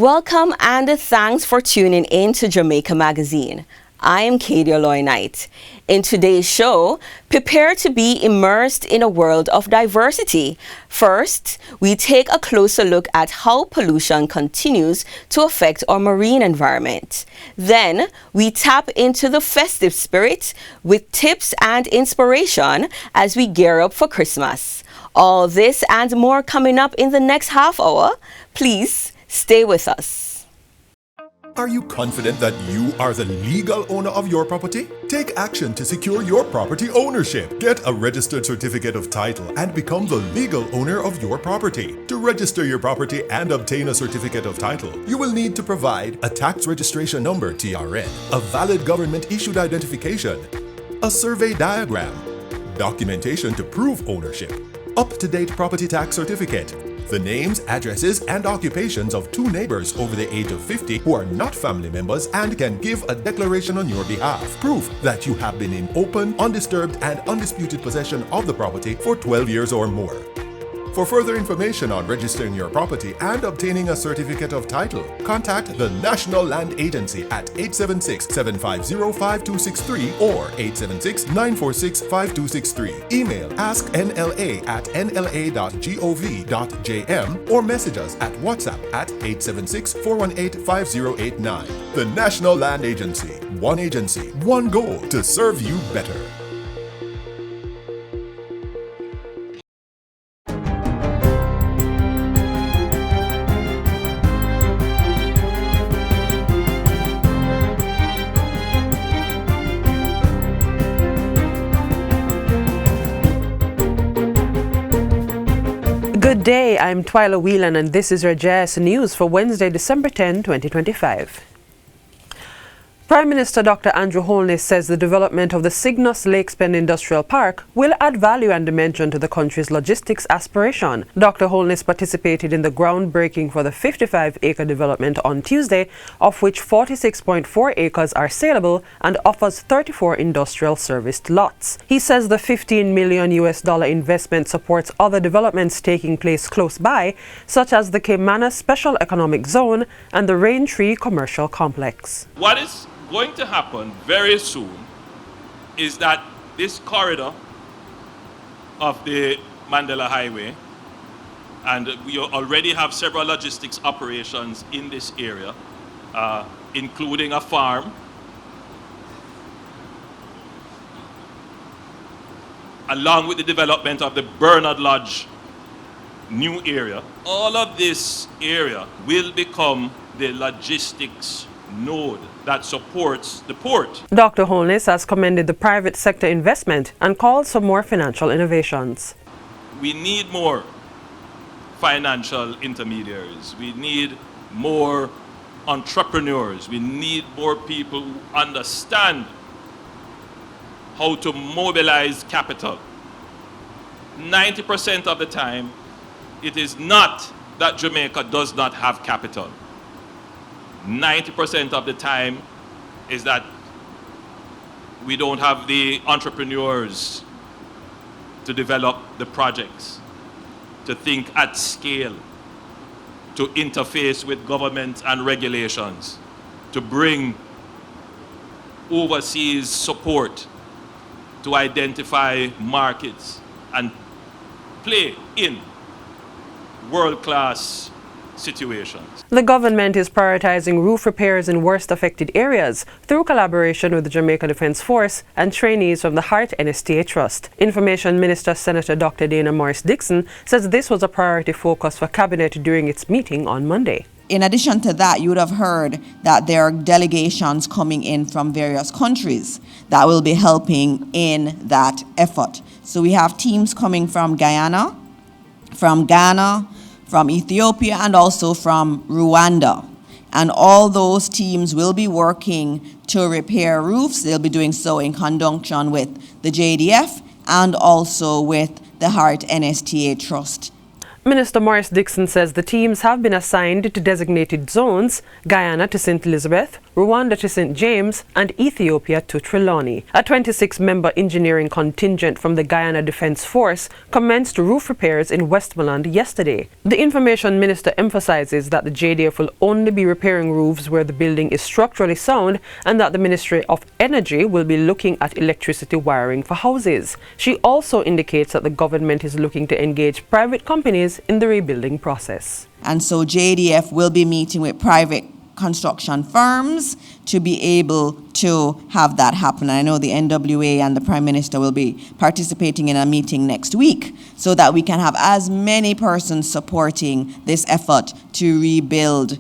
Welcome and thanks for tuning in to Jamaica Magazine. I am Katie Aloy Knight. In today's show, prepare to be immersed in a world of diversity. First, we take a closer look at how pollution continues to affect our marine environment. Then, we tap into the festive spirit with tips and inspiration as we gear up for Christmas. All this and more coming up in the next half hour. Please stay with us. Are you confident that you are the legal owner of your property? Take action to secure your property ownership. Get a registered certificate of title and become the legal owner of your property. To register your property and obtain a certificate of title, you will need to provide a tax registration number (TRN), a valid government-issued identification, a survey diagram, documentation to prove ownership, up-to-date property tax certificate, the names, addresses, and occupations of 2 neighbors over the age of 50 who are not family members and can give a declaration on your behalf. Proof that you have been in open, undisturbed, and undisputed possession of the property for 12 years or more. For further information on registering your property and obtaining a certificate of title, contact the National Land Agency at 876-750-5263 or 876-946-5263. Email asknla@nla.gov.jm or message us at WhatsApp at 876-418-5089. The National Land Agency. One agency, one goal to serve you better. Good day, I'm Twyla Whelan and this is WatchJIS News for Wednesday, December 10, 2025. Prime Minister Dr. Andrew Holness says the development of the Cygnus Lakes Bend Industrial Park will add value and dimension to the country's logistics aspiration. Dr. Holness participated in the groundbreaking for the 55-acre development on Tuesday, of which 46.4 acres are saleable and offers 34 industrial serviced lots. He says the $15 million investment supports other developments taking place close by, such as the Caymanas Special Economic Zone and the Raintree Commercial Complex. What is going to happen very soon is that this corridor of the Mandela Highway, and we already have several logistics operations in this area, including a farm, along with the development of the Bernard Lodge new area. All of this area will become the logistics node that supports the port. Dr. Holness has commended the private sector investment and called for more financial innovations. We need more financial intermediaries. We need more entrepreneurs. We need more people who understand how to mobilize capital. 90% of the time, it is not that Jamaica does not have capital. 90% of the time is that we don't have the entrepreneurs to develop the projects, to think at scale, to interface with government and regulations, to bring overseas support, to identify markets and play in world-class situations. The government is prioritizing roof repairs in worst affected areas through collaboration with the Jamaica Defence Force and trainees from the Hart NSTA Trust. Information Minister Senator Dr. Dana Morris Dixon says this was a priority focus for Cabinet during its meeting on Monday. In addition to that, you would have heard that there are delegations coming in from various countries that will be helping in that effort. So we have teams coming from Guyana, from Ghana, from Ethiopia, and also from Rwanda. And all those teams will be working to repair roofs. They'll be doing so in conjunction with the JDF and also with the Hart NSTA Trust. Minister Maurice Dixon says the teams have been assigned to designated zones: Guyana to St. Elizabeth, Rwanda to St. James, and Ethiopia to Trelawney. A 26-member engineering contingent from the Guyana Defence Force commenced roof repairs in Westmoreland yesterday. The Information Minister emphasises that the JDF will only be repairing roofs where the building is structurally sound, and that the Ministry of Energy will be looking at electricity wiring for houses. She also indicates that the government is looking to engage private companies in the rebuilding process. And so JDF will be meeting with private construction firms to be able to have that happen. I know the NWA and the Prime Minister will be participating in a meeting next week so that we can have as many persons supporting this effort to rebuild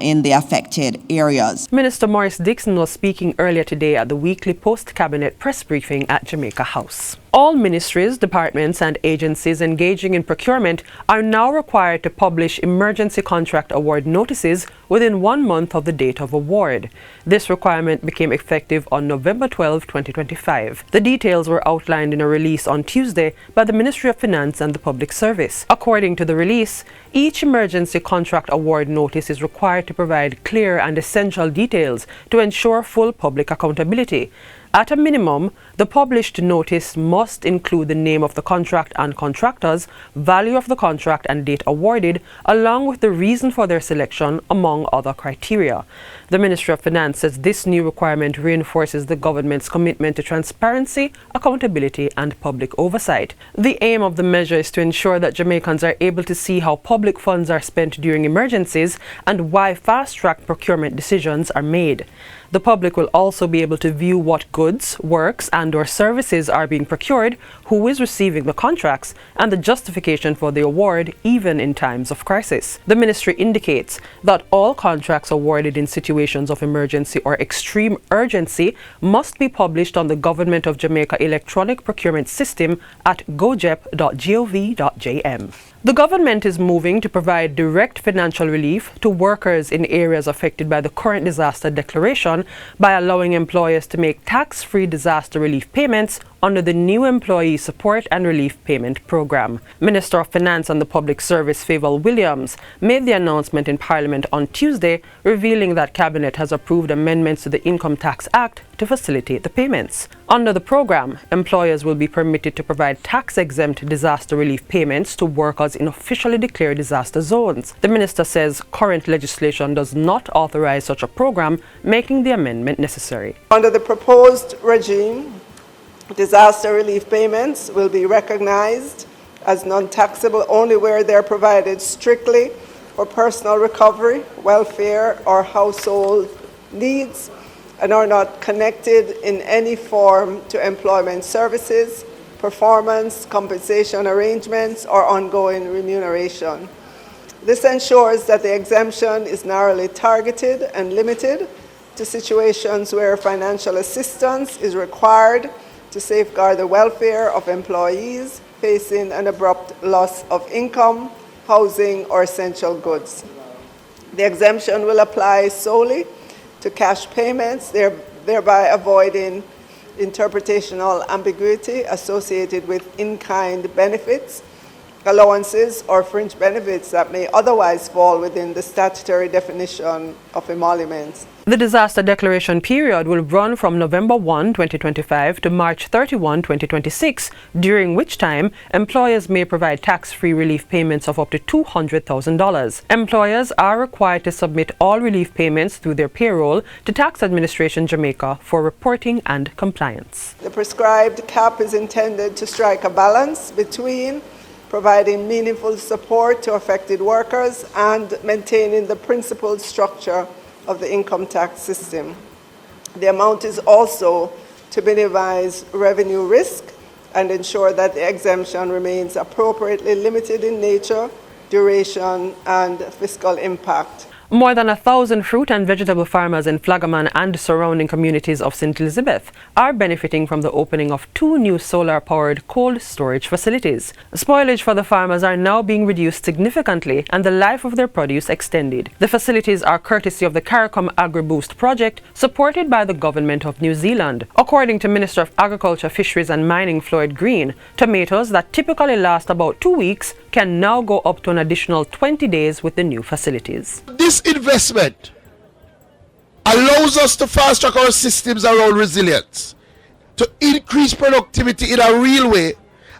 in the affected areas. Minister Maurice Dixon was speaking earlier today at the weekly post-cabinet press briefing at Jamaica House. All ministries, departments and agencies engaging in procurement are now required to publish emergency contract award notices within 1 month of the date of award. This requirement became effective on November 12, 2025. The details were outlined in a release on Tuesday by the Ministry of Finance and the Public Service. According to the release, each emergency contract award notice is required to provide clear and essential details to ensure full public accountability. At a minimum, the published notice must include the name of the contract and contractors, value of the contract and date awarded, along with the reason for their selection, among other criteria. The Ministry of Finance says this new requirement reinforces the government's commitment to transparency, accountability, and public oversight. The aim of the measure is to ensure that Jamaicans are able to see how public funds are spent during emergencies and why fast-track procurement decisions are made. The public will also be able to view what goods, works, and/or services are being procured, who is receiving the contracts, and the justification for the award, even in times of crisis. The ministry indicates that all contracts awarded in situations of emergency or extreme urgency must be published on the Government of Jamaica electronic procurement system at gojep.gov.jm. The government is moving to provide direct financial relief to workers in areas affected by the current disaster declaration by allowing employers to make tax-free disaster relief payments under the new Employee Support and Relief Payment Program. Minister of Finance and the Public Service Favour Williams made the announcement in Parliament on Tuesday, revealing that Cabinet has approved amendments to the Income Tax Act to facilitate the payments. Under the program, employers will be permitted to provide tax-exempt disaster relief payments to workers in officially declared disaster zones. The minister says current legislation does not authorize such a program, making the amendment necessary. Under the proposed regime, disaster relief payments will be recognized as non-taxable only where they're provided strictly for personal recovery, welfare, or household needs, and are not connected in any form to employment services, performance, compensation arrangements, or ongoing remuneration. This ensures that the exemption is narrowly targeted and limited to situations where financial assistance is required to safeguard the welfare of employees facing an abrupt loss of income, housing, or essential goods. The exemption will apply solely to cash payments, thereby avoiding interpretational ambiguity associated with in-kind benefits, allowances, or fringe benefits that may otherwise fall within the statutory definition of emoluments. The disaster declaration period will run from November 1, 2025 to March 31, 2026, during which time employers may provide tax-free relief payments of up to $200,000. Employers are required to submit all relief payments through their payroll to Tax Administration Jamaica for reporting and compliance. The prescribed cap is intended to strike a balance between providing meaningful support to affected workers and maintaining the principled structure of the income tax system. The amount is also to minimize revenue risk and ensure that the exemption remains appropriately limited in nature, duration, and fiscal impact. More than 1,000 fruit and vegetable farmers in Flagaman and surrounding communities of St. Elizabeth are benefiting from the opening of 2 new solar-powered cold storage facilities. Spoilage for the farmers are now being reduced significantly and the life of their produce extended. The facilities are courtesy of the CARICOM AgriBoost project supported by the Government of New Zealand. According to Minister of Agriculture, Fisheries and Mining Floyd Green, tomatoes that typically last about 2 weeks can now go up to an additional 20 days with the new facilities. This investment allows us to fast track our systems around resilience, to increase productivity in a real way,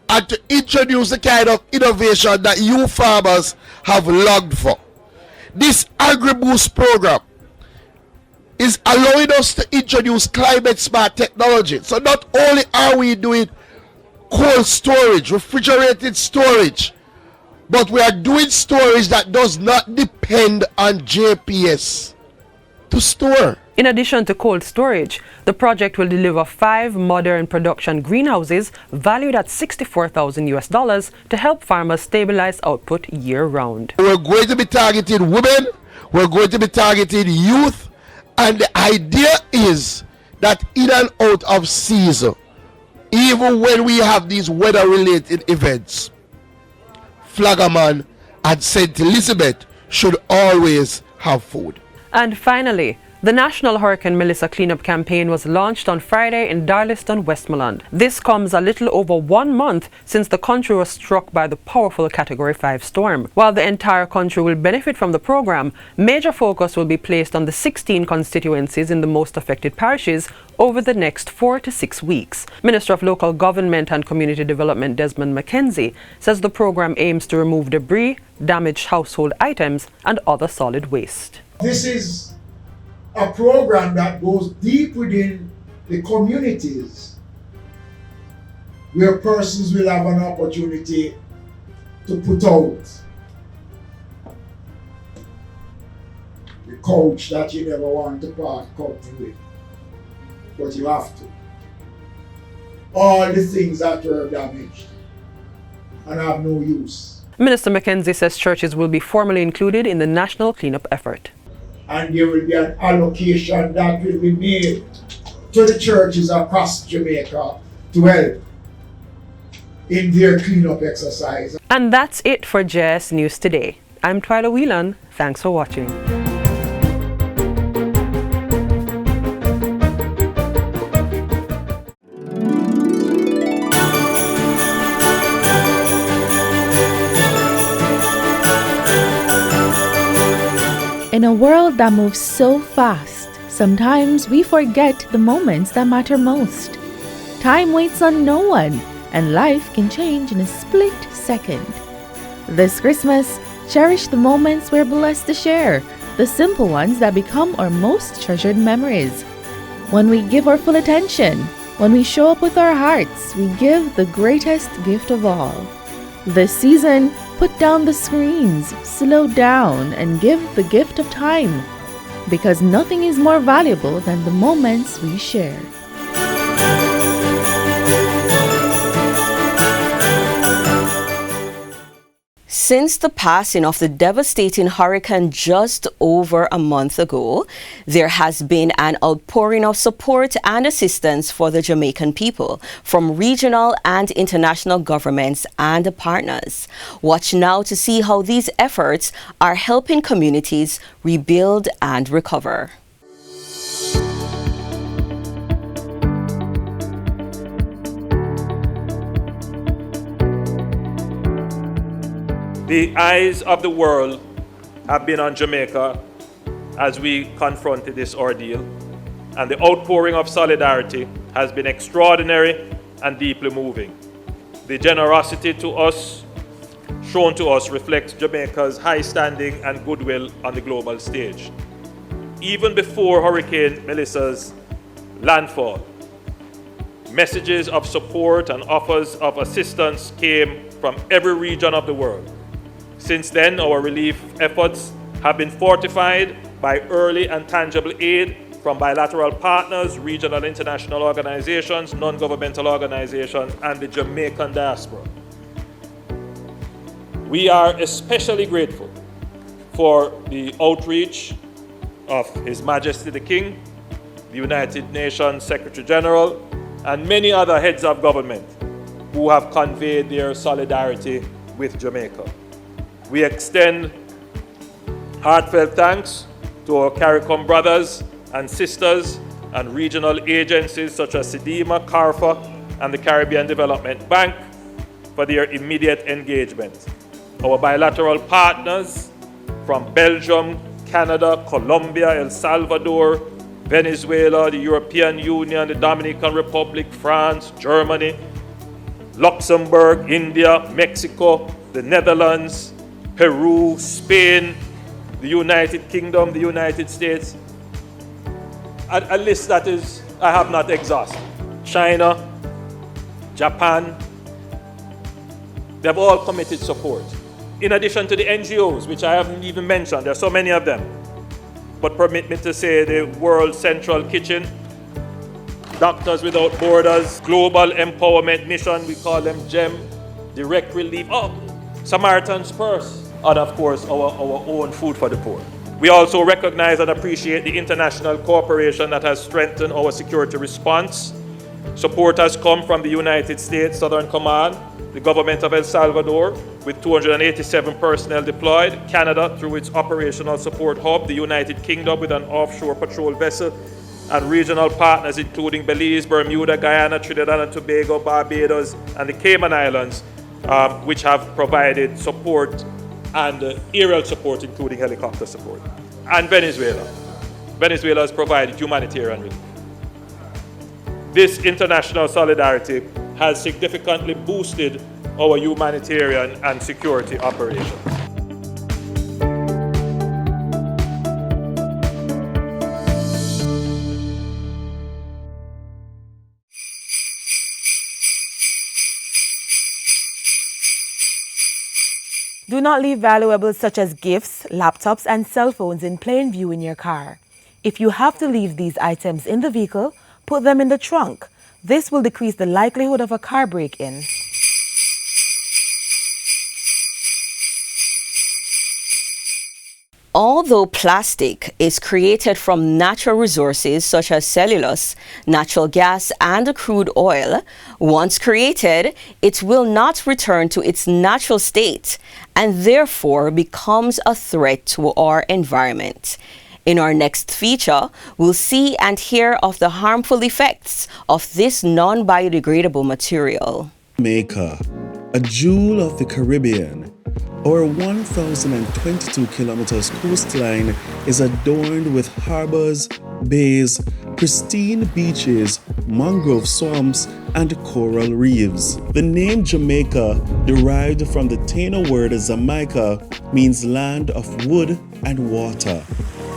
and to introduce the kind of innovation that you farmers have longed for. This AgriBoost program is allowing us to introduce climate smart technology. So not only are we doing cold storage, refrigerated storage, but we are doing storage that does not depend on GPS to store. In addition to cold storage, the project will deliver 5 modern production greenhouses valued at $64,000 to help farmers stabilize output year-round. We're going to be targeting women, we're going to be targeting youth, and the idea is that in and out of season, even when we have these weather-related events, Flagaman and St. Elizabeth should always have food. And finally, the National Hurricane Melissa Cleanup Campaign was launched on Friday in Darlaston, Westmoreland. This comes a little over 1 month since the country was struck by the powerful Category 5 storm. While the entire country will benefit from the program, major focus will be placed on the 16 constituencies in the most affected parishes over the next 4 to 6 weeks. Minister of Local Government and Community Development Desmond McKenzie says the program aims to remove debris, damaged household items and other solid waste. This is a program that goes deep within the communities where persons will have an opportunity to put out the couch that you never want to part company with, but you have to. All the things that were damaged and have no use. Minister McKenzie says churches will be formally included in the national cleanup effort. And there will be an allocation that will be made to the churches across Jamaica to help in their cleanup exercise. And that's it for JS News Today. I'm Twyla Whelan. Thanks for watching. In a world that moves so fast, sometimes we forget the moments that matter most. Time waits on no one, and life can change in a split second. This Christmas, cherish the moments we're blessed to share, the simple ones that become our most treasured memories. When we give our full attention, when we show up with our hearts, we give the greatest gift of all. This season, put down the screens, slow down, and give the gift of time, because nothing is more valuable than the moments we share. Since the passing of the devastating hurricane just over a month ago, there has been an outpouring of support and assistance for the Jamaican people from regional and international governments and partners. Watch now to see how these efforts are helping communities rebuild and recover. The eyes of the world have been on Jamaica as we confronted this ordeal, and the outpouring of solidarity has been extraordinary and deeply moving. The generosity shown to us reflects Jamaica's high standing and goodwill on the global stage. Even before Hurricane Melissa's landfall, messages of support and offers of assistance came from every region of the world. Since then, our relief efforts have been fortified by early and tangible aid from bilateral partners, regional international organizations, non-governmental organizations, and the Jamaican diaspora. We are especially grateful for the outreach of His Majesty the King, the United Nations Secretary General, and many other heads of government who have conveyed their solidarity with Jamaica. We extend heartfelt thanks to our CARICOM brothers and sisters and regional agencies such as SEDIMA, CARFA, and the Caribbean Development Bank for their immediate engagement. Our bilateral partners from Belgium, Canada, Colombia, El Salvador, Venezuela, the European Union, the Dominican Republic, France, Germany, Luxembourg, India, Mexico, the Netherlands, Peru, Spain, the United Kingdom, the United States. A list that is, I have not exhausted. China, Japan, they've all committed support. In addition to the NGOs, which I haven't even mentioned, there are so many of them. But permit me to say the World Central Kitchen, Doctors Without Borders, Global Empowerment Mission, we call them GEM, Direct Relief, Samaritan's Purse, and of course our own Food for the Poor. We also recognize and appreciate the international cooperation that has strengthened our security response. Support has come from the United States Southern Command, the government of El Salvador with 287 personnel deployed, Canada through its operational support hub, the United Kingdom with an offshore patrol vessel, and regional partners including Belize, Bermuda, Guyana, Trinidad and Tobago, Barbados, and the Cayman Islands, which have provided support and aerial support, including helicopter support. And Venezuela. Venezuela has provided humanitarian relief. This international solidarity has significantly boosted our humanitarian and security operations. Do not leave valuables such as gifts, laptops, and cell phones in plain view in your car. If you have to leave these items in the vehicle, put them in the trunk. This will decrease the likelihood of a car break-in. Although plastic is created from natural resources such as cellulose, natural gas, and crude oil, once created, it will not return to its natural state and therefore becomes a threat to our environment. In our next feature, we'll see and hear of the harmful effects of this non-biodegradable material. Jamaica, a jewel of the Caribbean. Our 1,022 kilometers coastline is adorned with harbors, bays, pristine beaches, mangrove swamps, and coral reefs. The name Jamaica, derived from the Taino word Jamaica, means land of wood and water.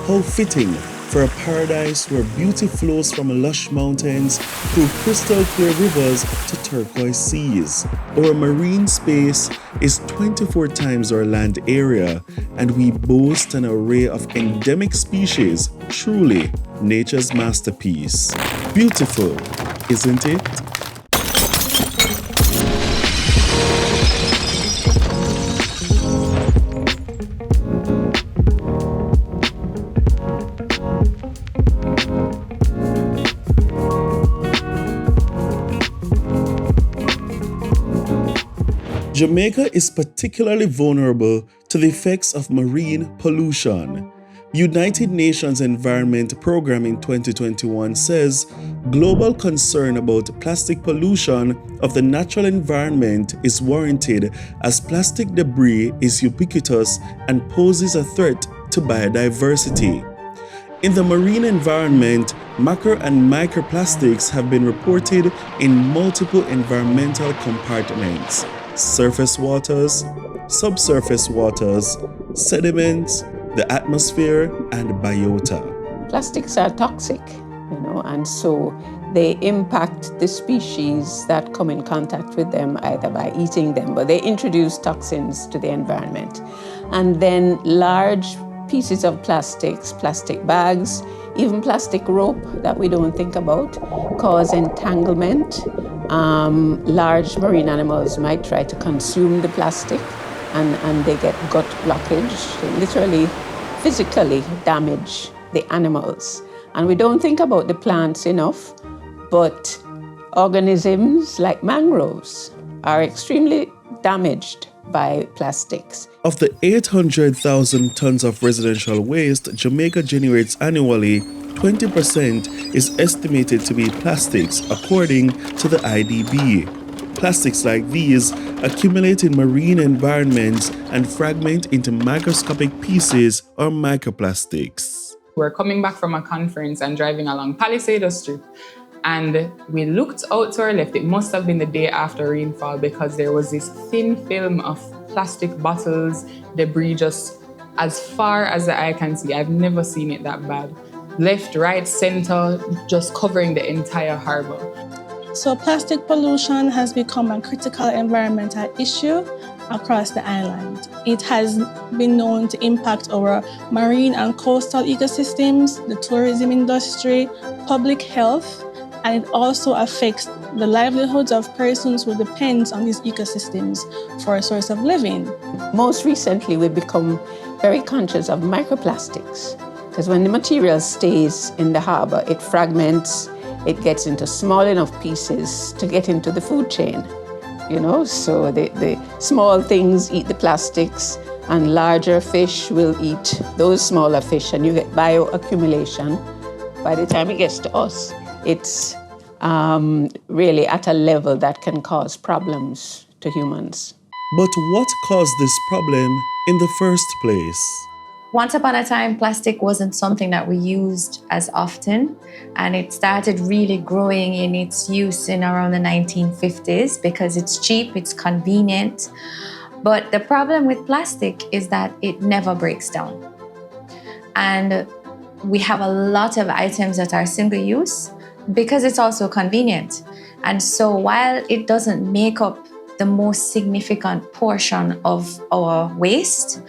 How fitting for a paradise where beauty flows from lush mountains through crystal clear rivers to turquoise seas. Our marine space is 24 times our land area, and we boast an array of endemic species, truly nature's masterpiece. Beautiful, isn't it? Jamaica is particularly vulnerable to the effects of marine pollution. United Nations Environment Programme in 2021 says global concern about plastic pollution of the natural environment is warranted as plastic debris is ubiquitous and poses a threat to biodiversity. In the marine environment, macro and microplastics have been reported in multiple environmental compartments: surface waters, subsurface waters, sediments, the atmosphere, and biota. Plastics are toxic, and so they impact the species that come in contact with them either by eating them, but they introduce toxins to the environment. And then large pieces of plastics, plastic bags, even plastic rope that we don't think about, cause entanglement. Large marine animals might try to consume the plastic, and they get gut blockage. They literally, physically damage the animals. And we don't think about the plants enough, but organisms like mangroves are extremely damaged by plastics. Of the 800,000 tons of residential waste Jamaica generates annually, 20% is estimated to be plastics, according to the IDB. Plastics like these accumulate in marine environments and fragment into microscopic pieces or microplastics. We're coming back from a conference and driving along Palisade Street, and we looked out to our left. It must have been the day after rainfall, because there was this thin film of plastic bottles, debris just as far as the eye can see. I've never seen it that bad. Left, right, center, just covering the entire harbor. So plastic pollution has become a critical environmental issue across the island. It has been known to impact our marine and coastal ecosystems, the tourism industry, public health, and it also affects the livelihoods of persons who depend on these ecosystems for a source of living. Most recently, we've become very conscious of microplastics, because when the material stays in the harbor, it fragments, it gets into small enough pieces to get into the food chain. So the small things eat the plastics, and larger fish will eat those smaller fish, and you get bioaccumulation. By the time it gets to us, it's really at a level that can cause problems to humans. But what caused this problem in the first place? Once upon a time, plastic wasn't something that we used as often, and it started really growing in its use in around the 1950s because it's cheap, it's convenient. But the problem with plastic is that it never breaks down. And we have a lot of items that are single use because it's also convenient. And so while it doesn't make up the most significant portion of our waste,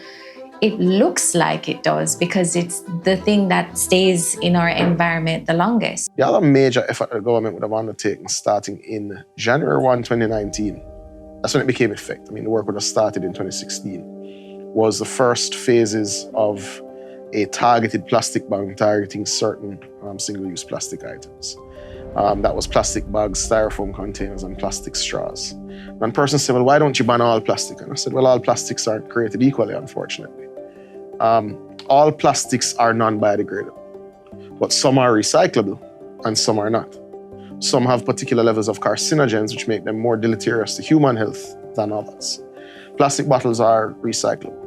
it looks like it does because it's the thing that stays in our environment the longest. The other major effort the government would have undertaken starting in January 1, 2019, that's when it became effect. The work would have started in 2016, was the first phases of a targeted plastic ban targeting certain single-use plastic items. That was plastic bags, styrofoam containers, and plastic straws. One person said, well, why don't you ban all plastic? And I said, well, all plastics aren't created equally, unfortunately. All plastics are non-biodegradable, but some are recyclable and some are not. Some have particular levels of carcinogens which make them more deleterious to human health than others. Plastic bottles are recyclable,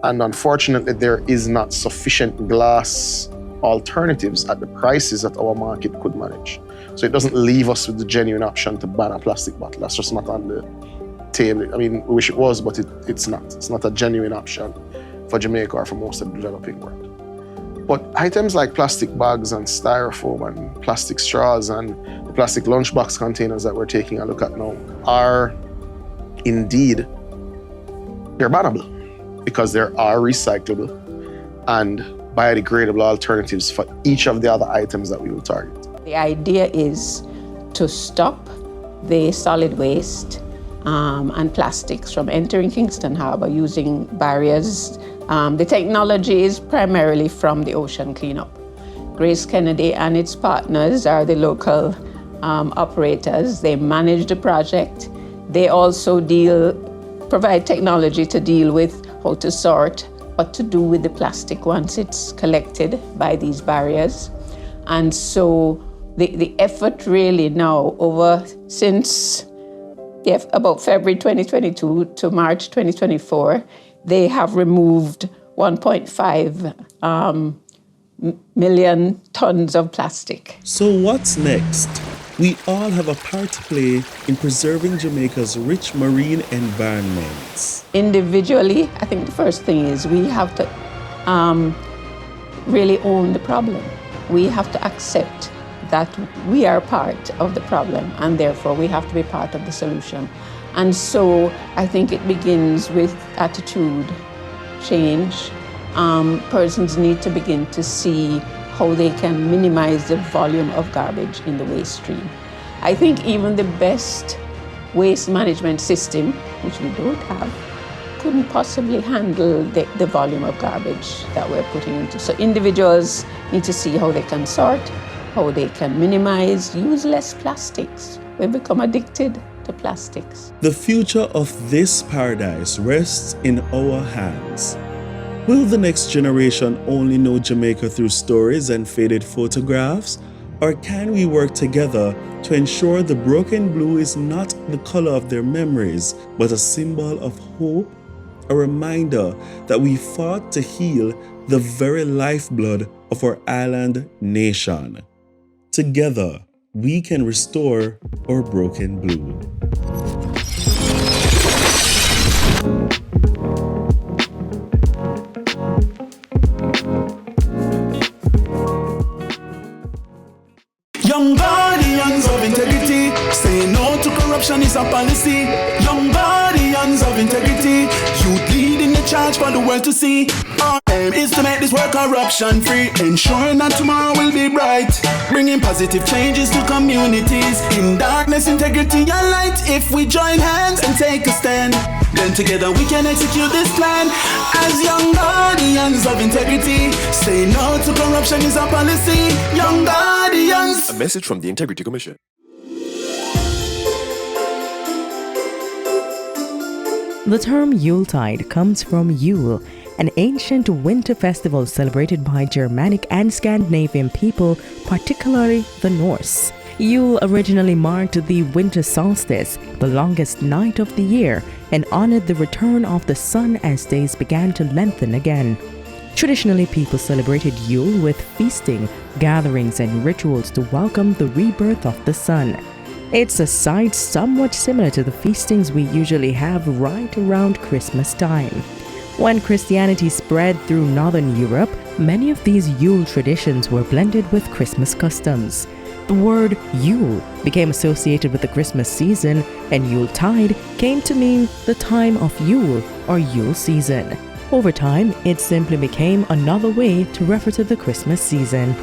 and unfortunately there is not sufficient glass alternatives at the prices that our market could manage. So it doesn't leave us with the genuine option to ban a plastic bottle. That's just not on the table. We wish it was, but it's not. It's not a genuine option for Jamaica or for most of the developing world. But items like plastic bags and styrofoam and plastic straws and the plastic lunchbox containers that we're taking a look at now are indeed, they're bannable because there are recyclable and biodegradable alternatives for each of the other items that we will target. The idea is to stop the solid waste and plastics from entering Kingston Harbour using barriers. The technology is primarily from the ocean cleanup. Grace Kennedy and its partners are the local operators. They manage the project. They also provide technology to deal with how to sort, what to do with the plastic once it's collected by these barriers. And so the effort really now since about February 2022 to March 2024, they have removed 1.5 million tons of plastic. So what's next? We all have a part to play in preserving Jamaica's rich marine environments. Individually, I think the first thing is we have to really own the problem. We have to accept that we are part of the problem and therefore we have to be part of the solution. And so I think it begins with attitude change. Persons need to begin to see how they can minimize the volume of garbage in the waste stream. I think even the best waste management system, which we don't have, couldn't possibly handle the volume of garbage that we're putting into. So individuals need to see how they can sort, how they can minimize, use less plastics. We've become addicted to plastics. The future of this paradise rests in our hands. Will the next generation only know Jamaica through stories and faded photographs? Or can we work together to ensure the broken blue is not the color of their memories, but a symbol of hope, a reminder that we fought to heal the very lifeblood of our island nation? Together, we can restore our broken blue. Young guardians of integrity, say no to corruption is a policy. Young guardians of integrity, youth leading the charge for the world to see. Our aim is to make this world corruption free, ensuring that tomorrow will be bright, bringing positive changes to communities. In darkness, integrity and light. If we join hands and take a stand, then together we can execute this plan. As young guardians of integrity, say no to corruption is a policy. Young guardians. A message from the Integrity Commission. The term Yuletide comes from Yule, an ancient winter festival celebrated by Germanic and Scandinavian people, particularly the Norse. Yule originally marked the winter solstice, the longest night of the year, and honored the return of the sun as days began to lengthen again. Traditionally, people celebrated Yule with feasting, gatherings, and rituals to welcome the rebirth of the sun. It's a sight somewhat similar to the feastings we usually have right around Christmas time. When Christianity spread through Northern Europe, many of these Yule traditions were blended with Christmas customs. The word Yule became associated with the Christmas season, and Yuletide came to mean the time of Yule or Yule season. Over time, it simply became another way to refer to the Christmas season.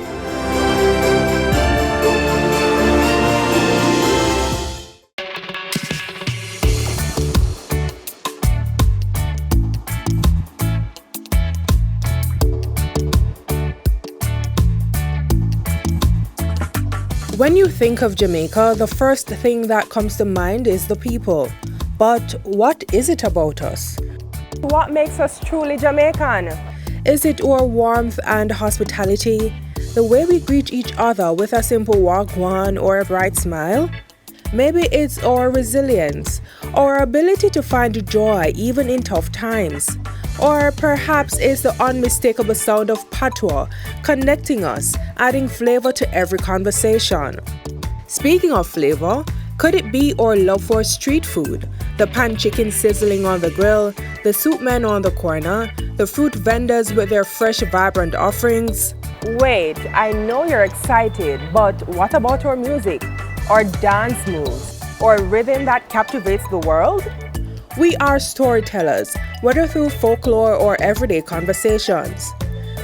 When you think of Jamaica, the first thing that comes to mind is the people. But what is it about us? What makes us truly Jamaican? Is it our warmth and hospitality? The way we greet each other with a simple wagwan or a bright smile? Maybe it's our resilience, our ability to find joy even in tough times. Or perhaps it's the unmistakable sound of patois connecting us, adding flavor to every conversation. Speaking of flavor, could it be our love for street food? The pan chicken sizzling on the grill, the soup men on the corner, the fruit vendors with their fresh, vibrant offerings? Wait, I know you're excited, but what about our music, our dance moves, or rhythm that captivates the world? We are storytellers, whether through folklore or everyday conversations.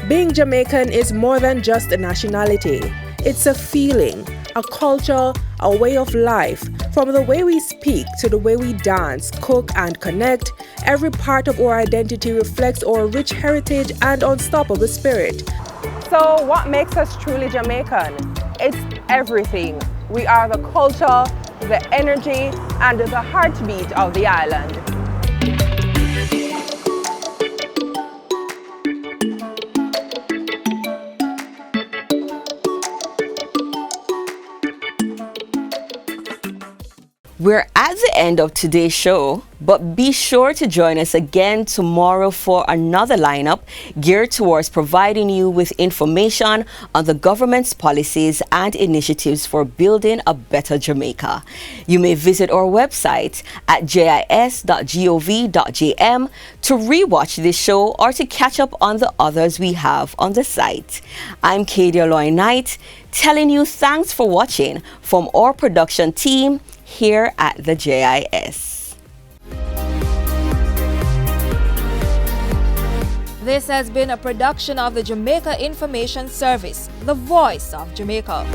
Being Jamaican is more than just a nationality. It's a feeling, a culture, a way of life. From the way we speak to the way we dance, cook, and connect, every part of our identity reflects our rich heritage and unstoppable spirit. So what makes us truly Jamaican? It's everything. We are the culture, the energy, and the heartbeat of the island. We're at the end of today's show, but be sure to join us again tomorrow for another lineup geared towards providing you with information on the government's policies and initiatives for building a better Jamaica. You may visit our website at jis.gov.jm to rewatch this show or to catch up on the others we have on the site. I'm Katie Aloy Knight, telling you thanks for watching from our production team here at the JIS. This has been a production of the Jamaica Information Service, the voice of Jamaica.